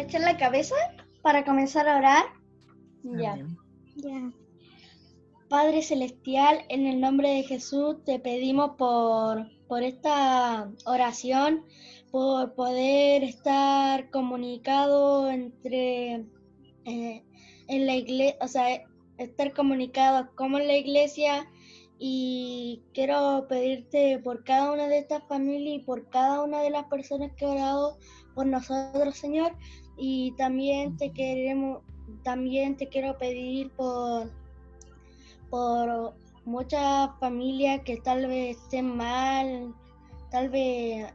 agachar la cabeza para comenzar a orar. Ya. Amén. Ya. Padre Celestial, en el nombre de Jesús te pedimos por esta oración, por poder estar comunicado entre en la iglesia, o sea, estar comunicados como en la iglesia, y quiero pedirte por cada una de estas familias y por cada una de las personas que ha orado por nosotros, Señor, y también te quiero pedir por muchas familias que tal vez estén mal, tal vez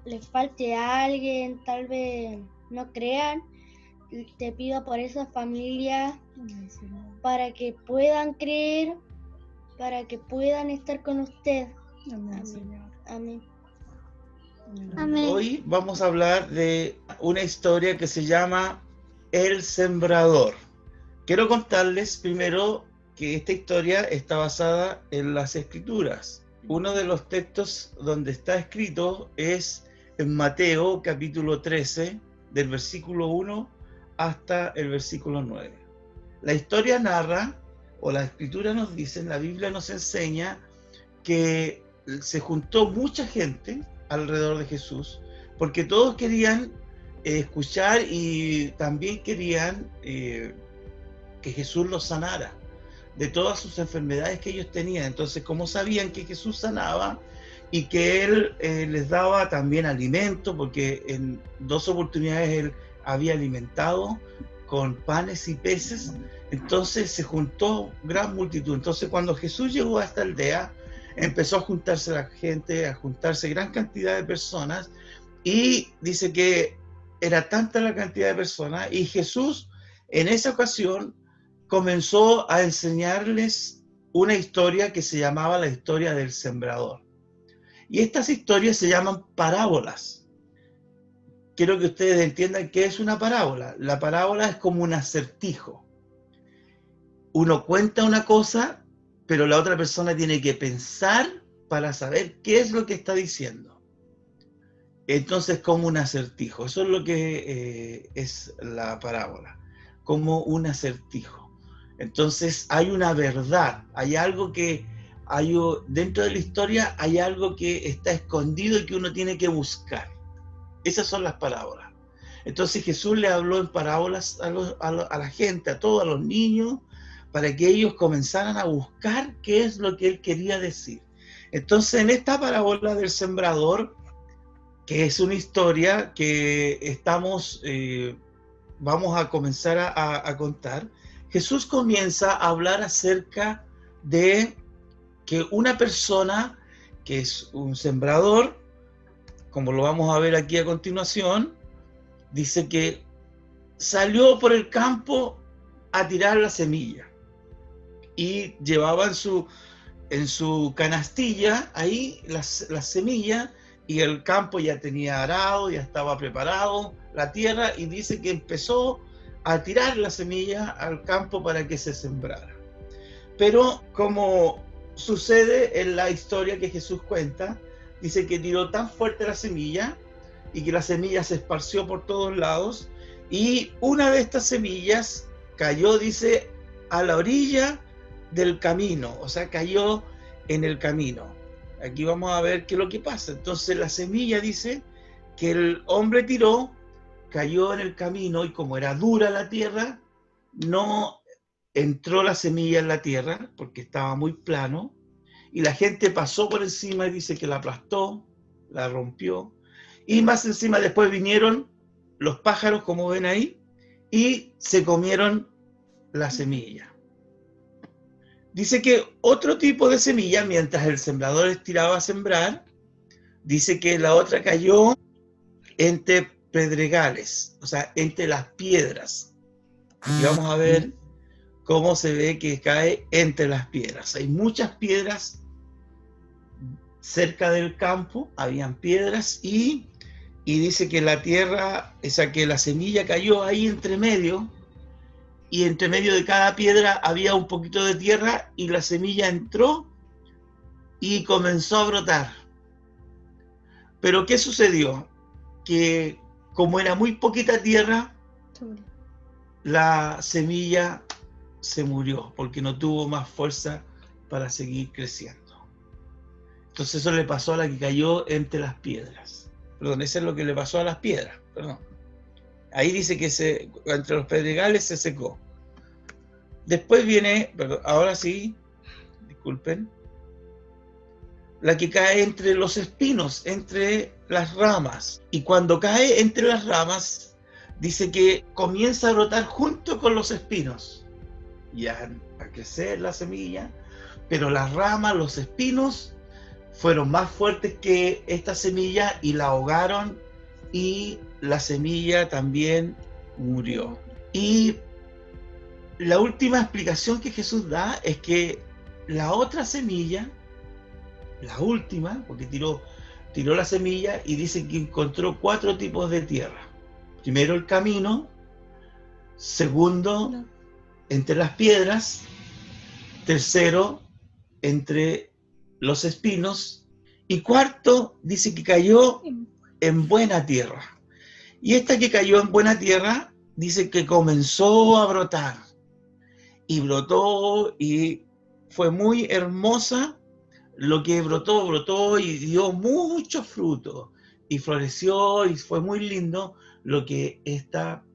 les falte a alguien, tal vez no crean. Te pido por esas familias para que puedan creer, para que puedan estar con usted. Amén, Señor. Amén. Amén. Hoy vamos a hablar de una historia que se llama El Sembrador. Quiero contarles primero que esta historia está basada en las Escrituras. Uno de los textos donde está escrito es en Mateo capítulo 13, del versículo 1 hasta el versículo 9. La historia narra, o la Escritura nos dice, la Biblia nos enseña que se juntó mucha gente alrededor de Jesús, porque todos querían escuchar y también querían que Jesús los sanara de todas sus enfermedades que ellos tenían. Entonces, como sabían que Jesús sanaba y que Él les daba también alimento, porque en 2 oportunidades Él había alimentado con panes y peces, entonces se juntó gran multitud. Entonces, cuando Jesús llegó a esta aldea, empezó a juntarse la gente, a juntarse gran cantidad de personas, y dice que era tanta la cantidad de personas, y Jesús en esa ocasión comenzó a enseñarles una historia que se llamaba la historia del sembrador. Y estas historias se llaman parábolas. Quiero que ustedes entiendan qué es una parábola. La parábola es como un acertijo. Uno cuenta una cosa, pero la otra persona tiene que pensar para saber qué es lo que está diciendo. Entonces, como un acertijo. Eso es lo que es la parábola, como un acertijo. Entonces, hay una verdad, hay algo que dentro de la historia hay algo que está escondido y que uno tiene que buscar. Esas son las parábolas. Entonces, Jesús le habló en parábolas a la gente, a todos, a los niños, para que ellos comenzaran a buscar qué es lo que él quería decir. Entonces, en esta parábola del sembrador, que es una historia que vamos a comenzar a contar, Jesús comienza a hablar acerca de que una persona que es un sembrador, como lo vamos a ver aquí a continuación, dice que salió por el campo a tirar la semilla y llevaba en su canastilla ahí las semillas, y el campo ya tenía arado, ya estaba preparado la tierra, y dice que empezó a tirar la semilla al campo para que se sembrara. Pero como sucede en la historia que Jesús cuenta, dice que tiró tan fuerte la semilla y que la semilla se esparció por todos lados, y una de estas semillas cayó, dice, a la orilla del camino, o sea, cayó en el camino. Aquí vamos a ver qué es lo que pasa. Entonces la semilla, dice, que el hombre tiró, cayó en el camino, y como era dura la tierra, no entró la semilla en la tierra, porque estaba muy plano, y la gente pasó por encima, y dice que la aplastó, la rompió, y más encima después vinieron los pájaros, como ven ahí, y se comieron la semilla. Dice que otro tipo de semilla, mientras el sembrador estiraba a sembrar, dice que la otra cayó entre pedregales, o sea, entre las piedras. Y vamos a ver cómo se ve que cae entre las piedras. Hay muchas piedras cerca del campo, habían piedras, y dice que la tierra, o sea, que la semilla cayó ahí entre medio, y entre medio de cada piedra había un poquito de tierra, y la semilla entró y comenzó a brotar. Pero ¿qué sucedió? Que como era muy poquita tierra, la semilla se murió porque no tuvo más fuerza para seguir creciendo. Entonces eso le pasó a la que cayó entre las piedras. Perdón, eso es lo que le pasó a las piedras. Perdón. Ahí dice que entre los pedregales se secó. Después viene, perdón, ahora sí, disculpen, la que cae entre los espinos, entre las ramas. Y cuando cae entre las ramas, dice que comienza a brotar junto con los espinos. Y a crecer la semilla, pero las ramas, los espinos, fueron más fuertes que esta semilla y la ahogaron, y la semilla también murió. Y la última explicación que Jesús da es que la otra semilla, la última, porque tiró la semilla y dice que encontró 4 tipos de tierra. Primero el camino, segundo entre las piedras, tercero entre los espinos, y cuarto dice que cayó en buena tierra. Y esta que cayó en buena tierra dice que comenzó a brotar, y brotó, y fue muy hermosa lo que brotó y dio mucho fruto, y floreció, y fue muy lindo lo que esta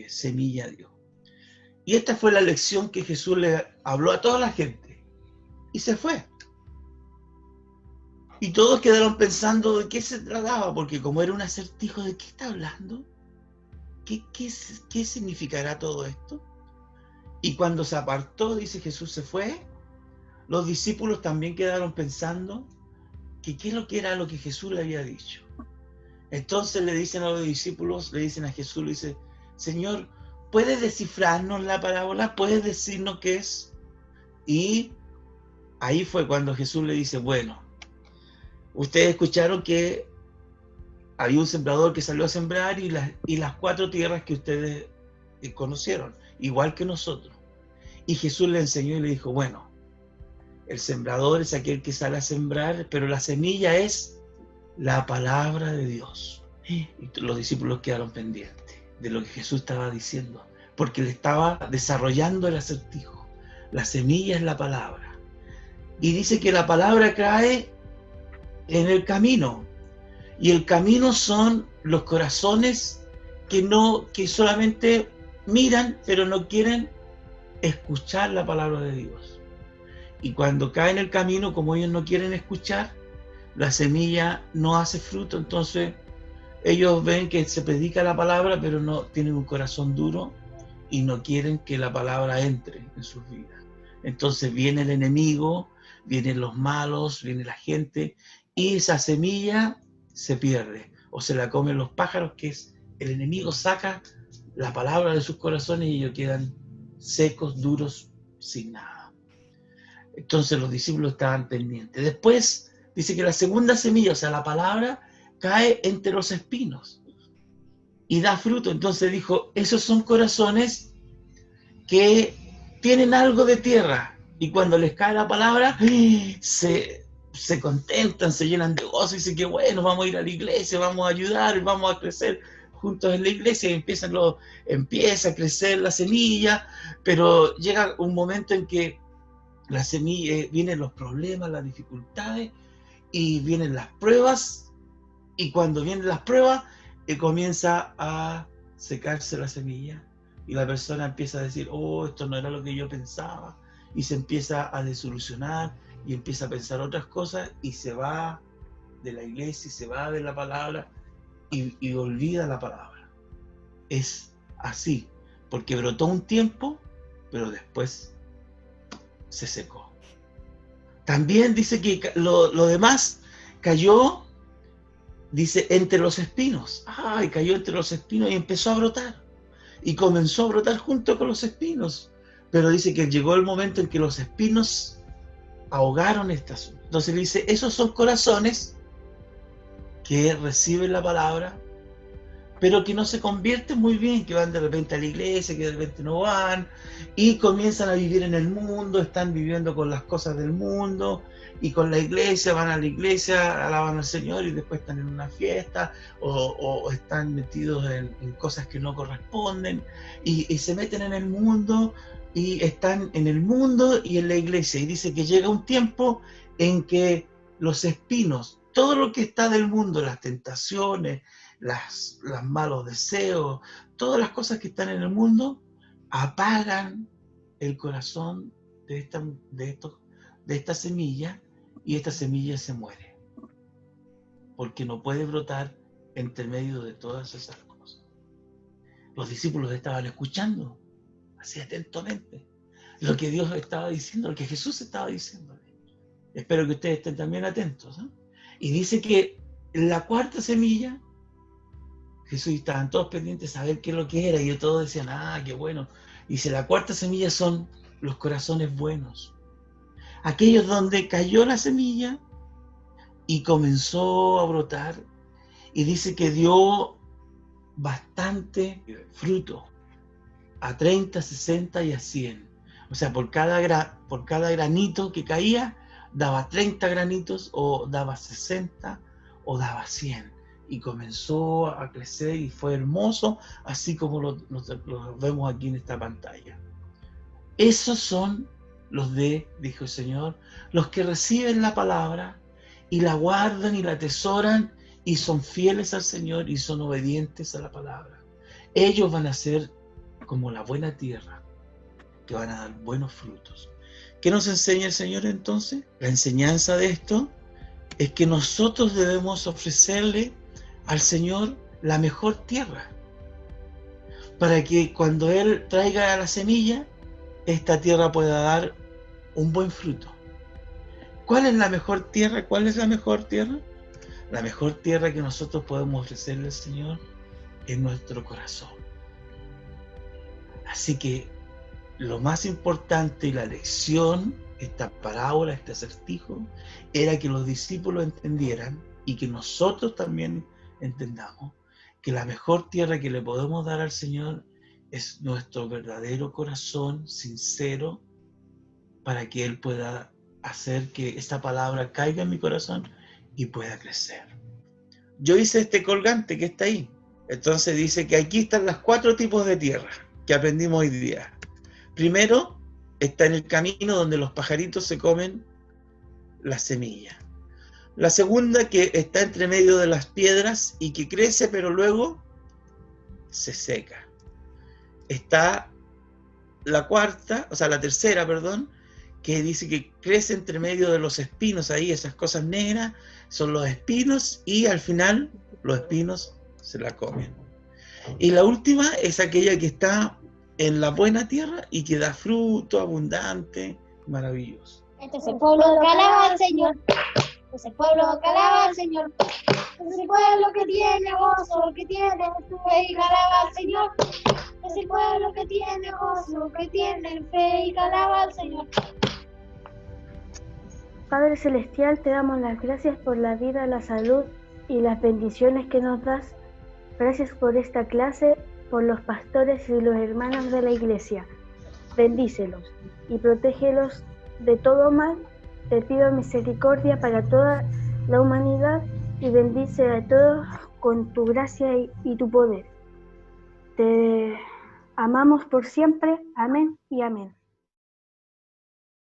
semilla dio. Y esta fue la lección que Jesús le habló a toda la gente, y se fue. Y todos quedaron pensando de qué se trataba, porque como era un acertijo, ¿de qué está hablando? ¿Qué significará todo esto? Y cuando se apartó, dice Jesús se fue, los discípulos también quedaron pensando que qué es lo que era lo que Jesús le había dicho. Entonces le dicen a los discípulos, le dicen a Jesús, le dice, Señor, ¿puedes descifrarnos la parábola? ¿Puedes decirnos qué es? Y ahí fue cuando Jesús le dice, bueno, ustedes escucharon que había un sembrador que salió a sembrar, y las 4 tierras que ustedes conocieron, igual que nosotros. Y Jesús le enseñó y le dijo, bueno, el sembrador es aquel que sale a sembrar, pero la semilla es la palabra de Dios. Y los discípulos quedaron pendientes de lo que Jesús estaba diciendo, porque le estaba desarrollando el acertijo. La semilla es la palabra. Y dice que la palabra cae en el camino, y el camino son los corazones que solamente miran, pero no quieren escuchar la palabra de Dios. Y cuando cae en el camino, como ellos no quieren escuchar, la semilla no hace fruto. Entonces ellos ven que se predica la palabra, pero no tienen un corazón duro y no quieren que la palabra entre en sus vidas. Entonces viene el enemigo, vienen los malos, viene la gente, y esa semilla se pierde, o se la comen los pájaros, que es el enemigo, saca la palabra de sus corazones y ellos quedan secos, duros, sin nada. Entonces los discípulos estaban pendientes. Después dice que la segunda semilla, o sea, la palabra, cae entre los espinos y da fruto. Entonces dijo, esos son corazones que tienen algo de tierra, y cuando les cae la palabra, se contentan, se llenan de gozo, y dicen que bueno, vamos a ir a la iglesia, vamos a ayudar, vamos a crecer juntos en la iglesia, y empieza a crecer la semilla, pero llega un momento en que la semilla, vienen los problemas, las dificultades, y vienen las pruebas, y cuando vienen las pruebas, comienza a secarse la semilla, y la persona empieza a decir, oh, esto no era lo que yo pensaba, y se empieza a desilusionar, y empieza a pensar otras cosas, y se va de la iglesia, y se va de la palabra, y olvida la palabra. Es así, porque brotó un tiempo, pero después se secó. También dice que lo demás cayó, dice, entre los espinos. Y cayó entre los espinos y empezó a brotar. Y comenzó a brotar junto con los espinos. Pero dice que llegó el momento en que los espinos ahogaron esta asunto. Entonces le dice, esos son corazones que reciben la palabra, pero que no se convierten muy bien, que van de repente a la iglesia, que de repente no van, y comienzan a vivir en el mundo, están viviendo con las cosas del mundo, y con la iglesia, van a la iglesia, alaban al Señor, y después están en una fiesta, o están metidos en cosas que no corresponden, y se meten en el mundo, y están en el mundo y en la iglesia, y dice que llega un tiempo en que los espinos, todo lo que está del mundo, las tentaciones, los malos deseos, todas las cosas que están en el mundo, apagan el corazón de esta semilla, y esta semilla se muere, porque no puede brotar entre medio de todas esas cosas. Los discípulos estaban escuchando, así atentamente, lo que Dios estaba diciendo, lo que Jesús estaba diciendo. Espero que ustedes estén también atentos, ¿eh? Y dice que la cuarta semilla, Jesús, estaban todos pendientes de saber qué es lo que era, y todos decían, qué bueno. Dice, la cuarta semilla son los corazones buenos, aquellos donde cayó la semilla y comenzó a brotar, y dice que dio bastante fruto, a 30, 60 y a 100. O sea, por cada granito que caía, daba 30 granitos, o daba 60, o daba 100. Y comenzó a crecer y fue hermoso, así como lo vemos aquí en esta pantalla. Esos son dijo el Señor, los que reciben la palabra y la guardan y la atesoran y son fieles al Señor y son obedientes a la palabra. Ellos van a ser como la buena tierra, que van a dar buenos frutos. ¿Qué nos enseña el Señor entonces? La enseñanza de esto es que nosotros debemos ofrecerle al Señor la mejor tierra, para que cuando Él traiga la semilla, esta tierra pueda dar un buen fruto. ¿Cuál es la mejor tierra? ¿Cuál es la mejor tierra? La mejor tierra que nosotros podemos ofrecerle al Señor es nuestro corazón. Así que lo más importante y la lección, esta parábola, este acertijo, era que los discípulos entendieran, y que nosotros también entendamos, que la mejor tierra que le podemos dar al Señor es nuestro verdadero corazón sincero, para que Él pueda hacer que esta palabra caiga en mi corazón y pueda crecer. Yo hice este colgante que está ahí. Entonces dice que aquí están los 4 tipos de tierra que aprendimos hoy día. Primero, está en el camino donde los pajaritos se comen la semilla. La segunda, que está entre medio de las piedras y que crece, pero luego se seca. Está la tercera, que dice que crece entre medio de los espinos, ahí esas cosas negras son los espinos, y al final los espinos se la comen. Y la última es aquella que está en la buena tierra y que da fruto abundante, maravilloso. Este es el pueblo que alaba al Señor. Este es el pueblo que alaba al Señor. Este es el pueblo que tiene gozo, que tiene fe y que alaba al Señor. Este es el pueblo que tiene gozo, que tiene fe y que alaba al Señor. Padre Celestial, te damos las gracias por la vida, la salud y las bendiciones que nos das. Gracias por esta clase, por los pastores y los hermanos de la iglesia. Bendícelos y protégelos de todo mal. Te pido misericordia para toda la humanidad y bendice a todos con tu gracia y tu poder. Te amamos por siempre. Amén y amén.